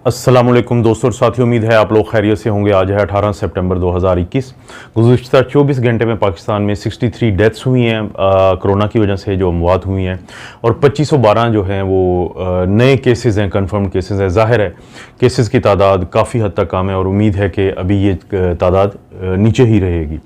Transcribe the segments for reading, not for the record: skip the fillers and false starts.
अस्सलामुअलैकुम दोस्तों और साथियों, उम्मीद है आप लोग खैरियत से होंगे। आज है 18 सितंबर 2021। गुज़िश्ता 24 घंटे में पाकिस्तान में 63 डेथ्स हुई हैं कोरोना की वजह से, जो अमवात हुई हैं, और 2512 जो हैं वो नए केसेस हैं, कंफर्म केसेस हैं। ज़ाहिर है केसेस की तादाद काफ़ी हद तक कम है और उम्मीद है कि अभी ये तादाद नीचे ही रहेगी।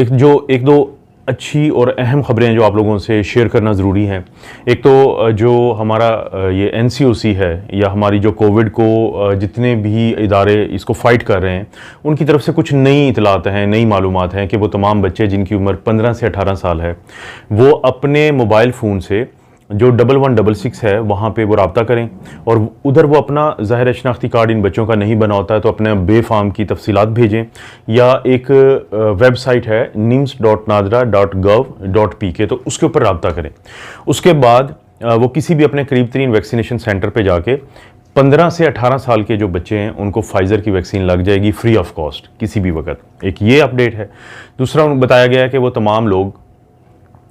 एक दो अच्छी और अहम ख़बरें जो आप लोगों से शेयर करना ज़रूरी हैं। एक तो जो हमारा ये NCOC है, या हमारी जो कोविड को जितने भी इदारे इसको फ़ाइट कर रहे हैं, उनकी तरफ से कुछ नई इतलात हैं, नई मालूमात हैं कि वो तमाम बच्चे जिनकी उम्र 15 से 18 साल है, वो अपने मोबाइल फ़ोन से जो 1166 है वहाँ पे वो रब्ता करें, और उधर वो अपना ज़ाहिर शनाख्ती कार्ड इन बच्चों का नहीं बना होता है, तो अपने बेफाम की तफसीलात भेजें, या एक वेबसाइट है nims.nadra.gov.pk, तो उसके ऊपर रब्ता करें। उसके बाद वो किसी भी अपने करीब तरीन वैक्सीनेशन सेंटर पे जाके 15 से 18 साल के जो बच्चे हैं उनको फाइज़र की वैक्सीन लग जाएगी फ्री ऑफ कॉस्ट किसी भी वक्त। एक ये अपडेट है। दूसरा बताया गया है कि वो तमाम लोग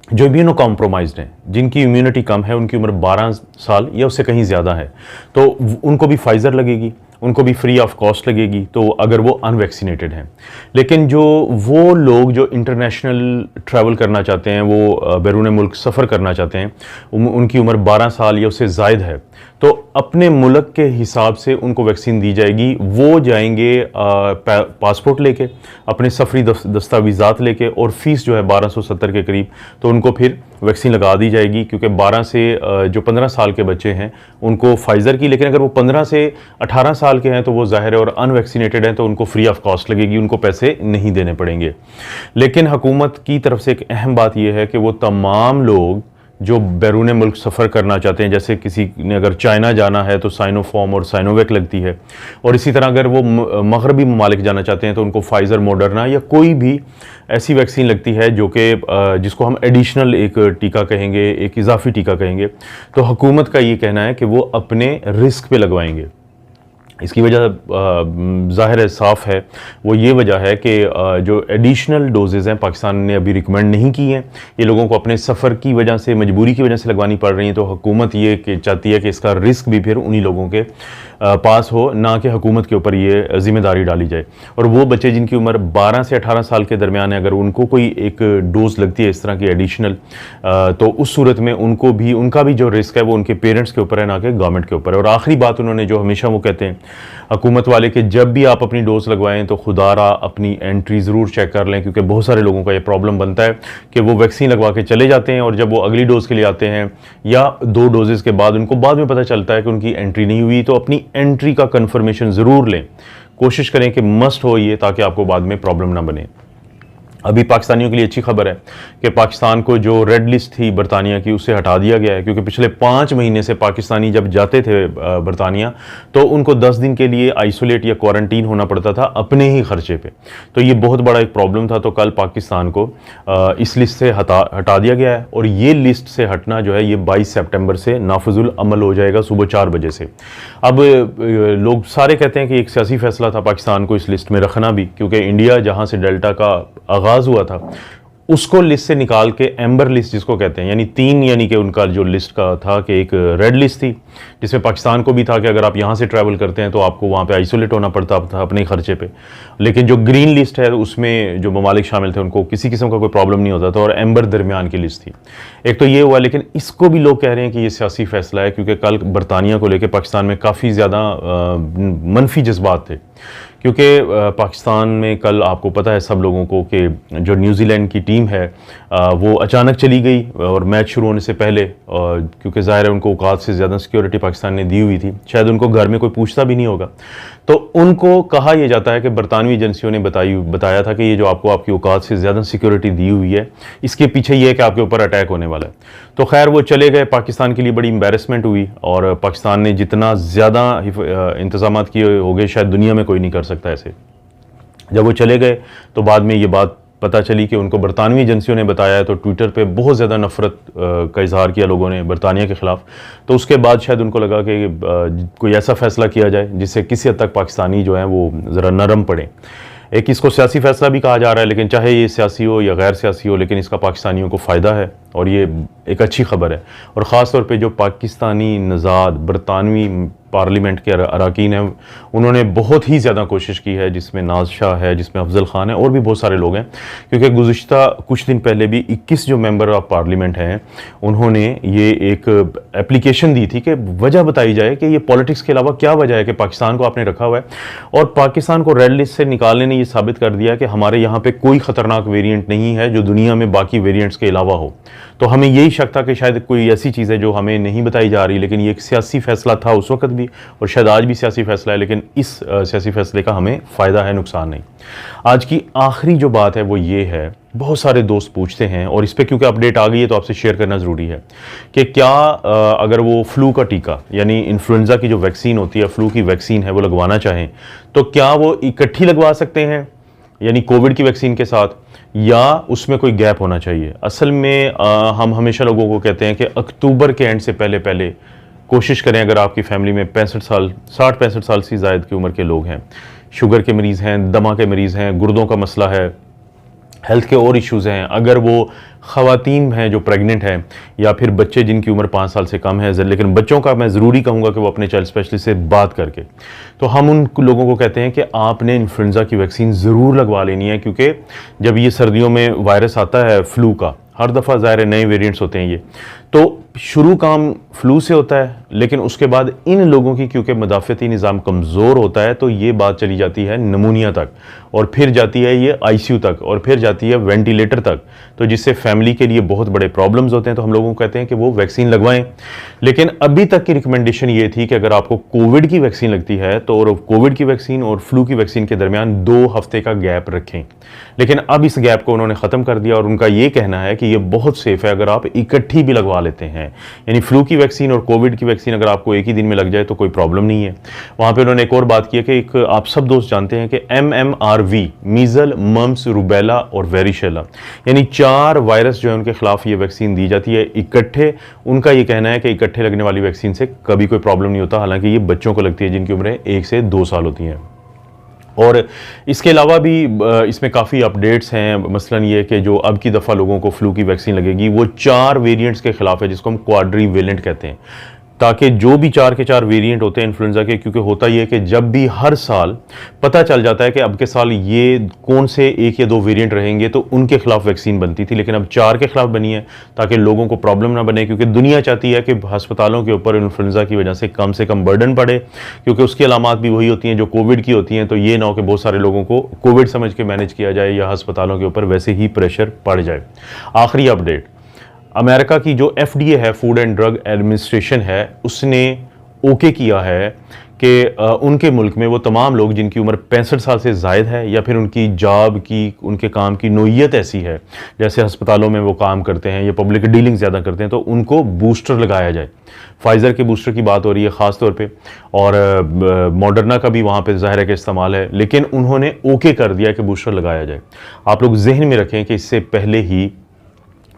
जो इम्यूनो कॉम्प्रोमाइज्ड हैं, जिनकी इम्यूनिटी कम है, उनकी उम्र 12 साल या उससे कहीं ज़्यादा है, तो उनको भी फाइज़र लगेगी, उनको भी फ्री ऑफ कॉस्ट लगेगी, तो अगर वो अनवैक्सीनेटेड हैं। लेकिन जो वो लोग जो इंटरनेशनल ट्रैवल करना चाहते हैं, वो बैरून मुल्क सफ़र करना चाहते हैं, उनकी उम्र 12 साल या उससे ज़ायद है, तो अपने मुल्क के हिसाब से उनको वैक्सीन दी जाएगी। वो जाएंगे पासपोर्ट लेके, अपने सफरी दस्तावेज़ात लेके, और फ़ीस जो है 1270 के करीब, तो उनको फिर वैक्सीन लगा दी जाएगी। क्योंकि 12 से जो 15 साल के बच्चे हैं उनको फाइज़र की, लेकिन अगर वो 15 से 18 साल के हैं तो वो ज़ाहिर है और अनवैक्सीनेटेड हैं, तो उनको फ्री ऑफ कॉस्ट लगेगी, उनको पैसे नहीं देने पड़ेंगे। लेकिन हुकूमत की तरफ से एक अहम बात यह है कि वो तमाम लोग जो बैरून मुल्क सफ़र करना चाहते हैं, जैसे किसी ने अगर चाइना जाना है तो साइनोफॉर्म और साइनोवैक लगती है, और इसी तरह अगर वो मगरबी ममालिक जाना चाहते हैं तो उनको फाइज़र, मॉडर्ना या कोई भी ऐसी वैक्सीन लगती है जो कि जिसको हम एडिशनल एक टीका कहेंगे, एक इजाफी टीका कहेंगे, तो हुकूमत का ये कहना है कि वो अपने रिस्क पे लगवाएंगे। इसकी वजह ज़ाहिर है, साफ़ है, वो ये वजह है कि जो एडिशनल डोजेज़ हैं पाकिस्तान ने अभी रिकमेंड नहीं की हैं। ये लोगों को अपने सफ़र की वजह से, मजबूरी की वजह से लगवानी पड़ रही हैं, तो हुकूमत ये चाहती है कि इसका रिस्क भी फिर उन्हीं लोगों के पास हो, ना कि हुकूमत के ऊपर ये ज़िम्मेदारी डाली जाए। और वो बच्चे जिनकी उम्र 12 से 18 साल के दरमियान है, अगर उनको कोई एक डोज़ लगती है इस तरह की एडिशनल, तो उस सूरत में उनका भी जो रिस्क है वो उनके पेरेंट्स के ऊपर है, ना कि गवर्नमेंट के ऊपर है। और आखिरी बात उन्होंने जो हमेशा वो कहते हैं हुकूमत वाले, कि जब भी आप अपनी डोज लगवाएं तो खुदारा अपनी एंट्री ज़रूर चेक कर लें, क्योंकि बहुत सारे लोगों का ये प्रॉब्लम बनता है कि वो वैक्सीन लगवा के चले जाते हैं, और जब वो अगली डोज़ के लिए आते हैं या 2 डोजेज़ के बाद उनको बाद में पता चलता है कि उनकी एंट्री नहीं हुई। तो अपनी एंट्री का कन्फर्मेशन ज़रूर लें, कोशिश करें कि मस्ट हो ये, ताकि आपको बाद में प्रॉब्लम ना बने। अभी पाकिस्तानियों के लिए अच्छी खबर है कि पाकिस्तान को जो रेड लिस्ट थी बरतानिया की, उससे हटा दिया गया है। क्योंकि पिछले 5 महीने से पाकिस्तानी जब जाते थे बरतानिया, तो उनको 10 दिन के लिए आइसोलेट या क्वारंटीन होना पड़ता था अपने ही खर्चे पे। तो ये बहुत बड़ा एक प्रॉब्लम था। तो कल पाकिस्तान को इस लिस्ट से हटा दिया गया है, और ये लिस्ट से हटना जो है ये 22 सितंबर से नाफिजुल अमल हो जाएगा सुबह 4 बजे से। अब लोग सारे कहते हैं कि एक सियासी फैसला था पाकिस्तान को इस लिस्ट में रखना भी, क्योंकि इंडिया जहाँ से डेल्टा का आगाज़ हुआ था उसको लिस्ट से निकाल के एम्बर लिस्ट जिसको कहते हैं, यानी 3, यानी कि उनका जो लिस्ट का था कि एक रेड लिस्ट थी जिसमें पाकिस्तान को भी था कि अगर आप यहाँ से ट्रैवल करते हैं तो आपको वहाँ पे आइसोलेट होना पड़ता था अपने खर्चे पे। लेकिन जो ग्रीन लिस्ट है उसमें जो ममालिक शामिल थे उनको किसी किस्म का कोई प्रॉब्लम नहीं होता था, और एम्बर दरमियान की लिस्ट थी। एक तो ये हुआ, लेकिन इसको भी लोग कह रहे हैं कि ये सियासी फैसला है, क्योंकि कल बरतानिया को लेकर पाकिस्तान में काफ़ी ज़्यादा मनफी जज्बात थे। क्योंकि पाकिस्तान में कल आपको पता है सब लोगों को कि जो न्यूजीलैंड की टीम है वो अचानक चली गई, और मैच शुरू होने से पहले, क्योंकि ज़ाहिर है उनको औकात से ज़्यादा सिक्योरिटी पाकिस्तान ने दी हुई थी, शायद उनको घर में कोई पूछता भी नहीं होगा। तो उनको कहा यह जाता है कि बरतानवी एजेंसियों ने बताया था कि ये जो आपको आपकी औकात से ज़्यादा सिक्योरिटी दी हुई है, इसके पीछे ये है कि आपके ऊपर अटैक होने वाला है। तो खैर वो चले गए, पाकिस्तान के लिए बड़ी एम्बेरसमेंट हुई, और पाकिस्तान ने जितना ज़्यादा इंतजाम किए हो गए शायद दुनिया में कोई नहीं कर सकता ऐसे। जब वो चले गए तो बाद में ये बात पता चली कि उनको बरतानवी एजेंसियों ने बताया है, तो ट्विटर पे बहुत ज़्यादा नफ़रत का इजहार किया लोगों ने बरतानिया के ख़िलाफ़। तो उसके बाद शायद उनको लगा कि कोई ऐसा फ़ैसला किया जाए जिससे किसी हद तक पाकिस्तानी जो हैं वो ज़रा नरम पड़े। एक इसको सियासी फ़ैसला भी कहा जा रहा है, लेकिन चाहे ये सियासी हो या गैर सियासी हो, लेकिन इसका पाकिस्तानियों को फ़ायदा है। और ये एक अच्छी खबर है। और ख़ास तौर पे जो पाकिस्तानी नज़ाद बरतानवी पार्लियामेंट के अरकान हैं, उन्होंने बहुत ही ज़्यादा कोशिश की है, जिसमें नाज शाह है, जिसमें अफजल ख़ान है और भी बहुत सारे लोग हैं। क्योंकि गुज़िश्ता कुछ दिन पहले भी 21 जो मेंबर ऑफ पार्लियामेंट हैं, उन्होंने ये एक एप्लीकेशन दी थी कि वजह बताई जाए कि ये पॉलिटिक्स के अलावा क्या वजह है कि पाकिस्तान को आपने रखा हुआ है। और पाकिस्तान को रेड लिस्ट से निकालने ने ये साबित कर दिया कि हमारे यहाँ पे कोई ख़तरनाक वेरिएंट नहीं है जो दुनिया में बाकी वेरिएंट्स के अलावा हो। तो हमें यही शक था कि शायद कोई ऐसी चीज़ है जो हमें नहीं बताई जा रही, लेकिन ये एक सियासी फैसला था उस वक्त भी और शायद आज भी सियासी फैसला है, लेकिन इस सियासी फैसले का हमें फ़ायदा है, नुकसान नहीं। आज की आखिरी जो बात है वो ये है, बहुत सारे दोस्त पूछते हैं और इस पर क्योंकि अपडेट आ गई है तो आपसे शेयर करना ज़रूरी है कि क्या अगर वो फ्लू का टीका यानी इन्फ्लुएंजा की जो वैक्सीन होती है, फ्लू की वैक्सीन है, वो लगवाना चाहें तो क्या वो इकट्ठी लगवा सकते हैं यानी कोविड की वैक्सीन के साथ, या उसमें कोई गैप होना चाहिए। असल में हम हमेशा लोगों को कहते हैं कि अक्टूबर के एंड से पहले पहले कोशिश करें, अगर आपकी फैमिली में 60-65 साल से ज़ायद की उम्र के लोग हैं, शुगर के मरीज़ हैं, दमा के मरीज़ हैं, गुर्दों का मसला है, हेल्थ के और इश्यूज़ हैं, अगर वो ख़वातीन हैं जो प्रेग्नेंट हैं, या फिर बच्चे जिनकी उम्र 5 साल से कम है, लेकिन बच्चों का मैं ज़रूरी कहूँगा कि वो अपने चाइल्ड स्पेशलिस्ट से बात करके, तो हम उन लोगों को कहते हैं कि आपने इन्फ्लुएंजा की वैक्सीन ज़रूर लगवा लेनी है। क्योंकि जब ये सर्दियों में वायरस आता है फ्लू का, हर दफ़ा ज़ाहिर नए वेरिएंट्स होते हैं, ये तो शुरू काम फ्लू से होता है, लेकिन उसके बाद इन लोगों की क्योंकि मदाफ़ती निज़ाम कमज़ोर होता है तो ये बात चली जाती है नमूनिया तक, और फिर जाती है ये आईसीयू तक, और फिर जाती है वेंटिलेटर तक, तो जिससे फैमिली के लिए बहुत बड़े प्रॉब्लम्स होते हैं। तो हम लोगों को कहते हैं कि वो वैक्सीन लगवाएं। लेकिन अभी तक की रिकमेंडेशन ये थी कि अगर आपको कोविड की वैक्सीन लगती है तो और कोविड की वैक्सीन और फ्लू की वैक्सीन के दरमियान 2 हफ्ते का गैप रखें। लेकिन अब इस गैप को उन्होंने ख़त्म कर दिया और उनका ये कहना है कि ये बहुत सेफ़ है अगर आप इकट्ठी भी लगवा लेते हैं, यानी फ्लू की वैक्सीन और कोविड की वैक्सीन अगर आपको एक ही दिन में लग जाए तो कोई प्रॉब्लम नहीं है। वहाँ पे उन्होंने एक और बात की है कि एक आप सब दोस्त जानते हैं कि MMRV, मीज़ल, मम्स, रूबेला और वेरिशेला, यानी 4 वायरस जो है उनके खिलाफ ये वैक्सीन दी जाती है इकट्ठे। उनका ये कहना है कि इकट्ठे लगने वाली वैक्सीन से कभी कोई प्रॉब्लम नहीं होता, हालांकि ये बच्चों को लगती है जिनकी उम्रें 1 से 2 साल होती हैं। और इसके अलावा भी इसमें काफ़ी अपडेट्स हैं, मसलन ये कि जो अब की दफ़ा लोगों को फ्लू की वैक्सीन लगेगी वो 4 वेरिएंट्स के खिलाफ है, जिसको हम क्वाड्रीवेलेंट कहते हैं, ताकि जो भी 4 के 4 वेरिएंट होते हैं इन्फ्लुएंजा के, क्योंकि होता ये है कि जब भी हर साल पता चल जाता है कि अब के साल ये कौन से 1 या 2 वेरिएंट रहेंगे तो उनके खिलाफ वैक्सीन बनती थी, लेकिन अब 4 के खिलाफ बनी है ताकि लोगों को प्रॉब्लम ना बने, क्योंकि दुनिया चाहती है कि अस्पतालों के ऊपर इन्फ्लुएंजा की वजह से कम बर्डन पड़े, क्योंकि उसकी अलामात भी वही होती हैं जो कोविड की होती हैं। तो ये ना हो कि बहुत सारे लोगों को कोविड समझ के मैनेज किया जाए या अस्पतालों के ऊपर वैसे ही प्रेशर पड़ जाए। आखिरी अपडेट, अमेरिका की जो FDA है, फूड एंड ड्रग एडमिनिस्ट्रेशन है, उसने ओके किया है कि उनके मुल्क में वो तमाम लोग जिनकी उम्र 65 साल से ज़ायद है या फिर उनकी जॉब की, उनके काम की नोयत ऐसी है, जैसे अस्पतालों में वो काम करते हैं या पब्लिक डीलिंग ज़्यादा करते हैं, तो उनको बूस्टर लगाया जाए। फाइज़र के बूस्टर की बात हो रही है ख़ास तौर पे, और मॉडर्ना का भी वहाँ पे ज़ाहिर है कि इस्तेमाल है, लेकिन उन्होंने ओके कर दिया कि बूस्टर लगाया जाए। आप लोग जहन में रखें कि इससे पहले ही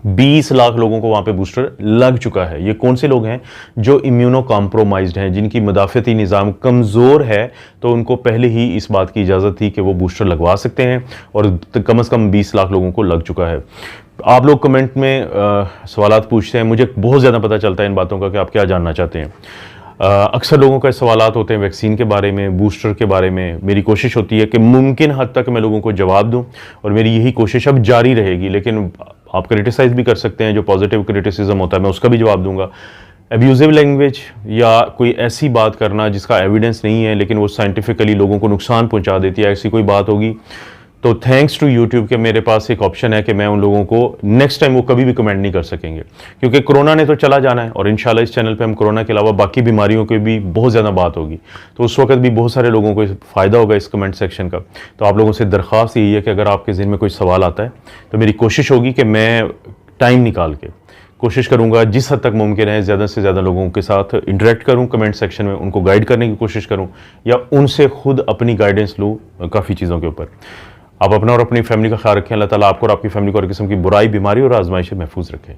20 लाख लोगों को वहाँ पे बूस्टर लग चुका है। ये कौन से लोग हैं? जो इम्यूनो कॉम्प्रोमाइज्ड हैं, जिनकी मदाफ़ती निज़ाम कमज़ोर है, तो उनको पहले ही इस बात की इजाज़त थी कि वो बूस्टर लगवा सकते हैं, और कम से कम 20 लाख लोगों को लग चुका है। आप लोग कमेंट में सवालात पूछते हैं, मुझे बहुत ज़्यादा पता चलता है इन बातों का कि आप क्या जानना चाहते हैं। अक्सर लोगों का सवालात होते हैं वैक्सीन के बारे में, बूस्टर के बारे में। मेरी कोशिश होती है कि मुमकिन हद तक मैं लोगों को जवाब दूं, और मेरी यही कोशिश अब जारी रहेगी। लेकिन आप क्रिटिसाइज़ भी कर सकते हैं, जो पॉजिटिव क्रिटिसिज्म होता है मैं उसका भी जवाब दूंगा। एब्यूजिव लैंग्वेज या कोई ऐसी बात करना जिसका एविडेंस नहीं है लेकिन वो साइंटिफिकली लोगों को नुकसान पहुंचा देती है, ऐसी कोई बात होगी तो थैंक्स टू यूट्यूब के मेरे पास एक ऑप्शन है कि मैं उन लोगों को नेक्स्ट टाइम वो कभी भी कमेंट नहीं कर सकेंगे, क्योंकि कोरोना ने तो चला जाना है और इंशाल्लाह इस चैनल पे हम कोरोना के अलावा बाकी बीमारियों की भी बहुत ज़्यादा बात होगी, तो उस वक्त भी बहुत सारे लोगों को फ़ायदा होगा इस कमेंट सेक्शन का। तो आप लोगों से दरख्वास्त यही है कि अगर आपके ज़हन में कोई सवाल आता है तो मेरी कोशिश होगी कि मैं टाइम निकाल के कोशिश करूंगा जिस हद तक मुमकिन है ज़्यादा से ज़्यादा लोगों के साथ इंटरेक्ट करूं कमेंट सेक्शन में, उनको गाइड करने की कोशिश करूं या उनसे खुद अपनी गाइडेंस लूं काफ़ी चीज़ों के ऊपर। आप अपना और अपनी फैमिली का ख्याल रखें। अल्लाह ताला आपको और आपकी फैमिली को हर किस्म की बुराई, बीमारी और आजमाइश से महफूज रखें।